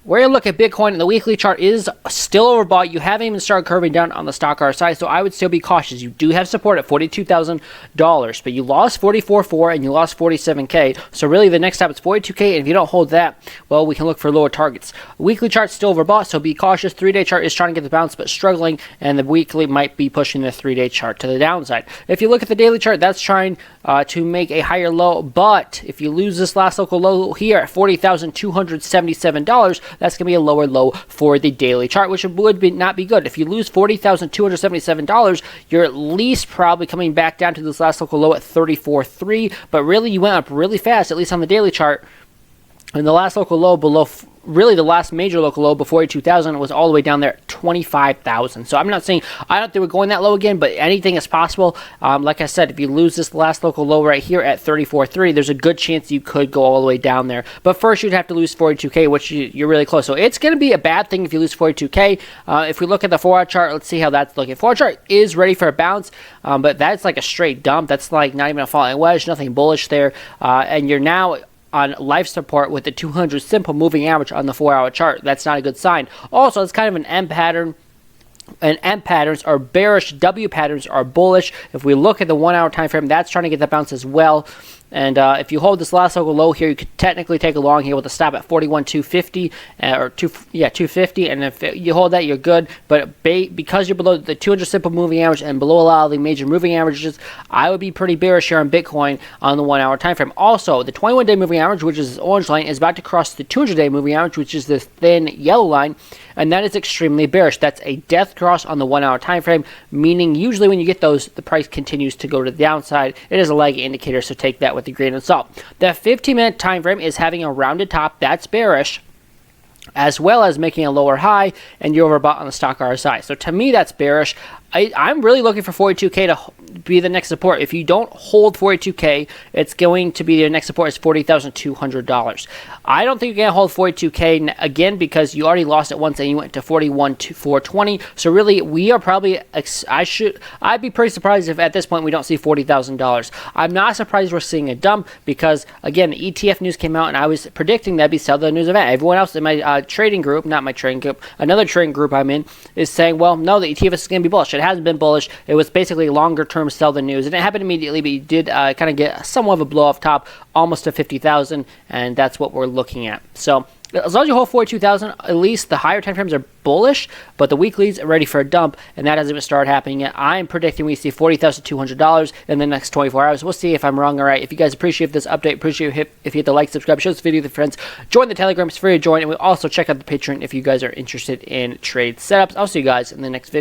We're going to look at Bitcoin, and the weekly chart is still overbought. You haven't even started curving down on the stock RSI, so I would still be cautious. You do have support at $42,000, but you lost 44.4 and you lost 47K. So really, the next step is 42K, and if you don't hold that, well, we can look for lower targets. Weekly chart's still overbought, so be cautious. 3-day chart is trying to get the bounce, but struggling, and the weekly might be pushing the 3-day chart to the downside. If you look at the daily chart, that's trying to make a higher low, but if you lose this last local low here at $40,277, that's going to be a lower low for the daily chart, which would not be good. If you lose $40,277, you're at least probably coming back down to this last local low at 34.3, but really you went up really fast, at least on the daily chart. And the last local low below, really the last major local low before 42,000 was all the way down there at 25,000. So I'm not saying, I don't think we're going that low again, but anything is possible. Like I said, if you lose this last local low right here at 34.3, there's a good chance you could go all the way down there. But first you'd have to lose 42K, which you're really close. So it's going to be a bad thing if you lose 42K. If we look at the 4-hour chart, let's see how that's looking. 4-hour chart is ready for a bounce, but that's like a straight dump. That's like not even a falling wedge, nothing bullish there. And you're now on life support with the 200 simple moving average on the 4-hour chart. That's not a good sign. Also, it's kind of an M pattern, and M patterns are bearish, W patterns are bullish. If we look at the 1-hour time frame, that's trying to get that bounce as well. And if you hold this last local low here, you could technically take a long here with a stop at 41,250 or 250. And if you hold that, you're good. But because you're below the 200 simple moving average and below a lot of the major moving averages, I would be pretty bearish here on Bitcoin on the 1-hour time frame. Also, the 21-day moving average, which is this orange line, is about to cross the 200-day moving average, which is this thin yellow line, and that is extremely bearish. That's a death cross on the 1-hour time frame, meaning usually when you get those, the price continues to go to the downside. It is a lag indicator, so take that with a grain of salt. The 15-minute time frame is having a rounded top. That's bearish, as well as making a lower high, and you're overbought on the stock RSI. So to me, that's bearish. I'm really looking for 42K to be the next support. If you don't hold 42K, it's going to be your next support is $40,200. I don't think you're going to hold 42K again because you already lost it once and you went to 41,420. So really, we are probably, I'd be pretty surprised if at this point we don't see $40,000. I'm not surprised we're seeing a dump because, again, the ETF news came out and I was predicting that'd be sell the news event. Everyone else in my trading group, not my trading group, another trading group I'm in, is saying, well, no, the ETF is going to be bullish. It hasn't been bullish. It was basically longer term sell the news. It didn't happen immediately, but you did kind of get somewhat of a blow off top, almost to 50,000, and that's what we're looking at. So as long as you hold 42,000, at least the higher time frames are bullish, but the weeklies are ready for a dump, and that hasn't even started happening yet. I'm predicting we see $40,200 in the next 24 hours. We'll see if I'm wrong or right. If you guys appreciate this update, appreciate if you hit the like, subscribe, share this video with your friends, join the Telegram. It's free to join, and we also check out the Patreon if you guys are interested in trade setups. I'll see you guys in the next video.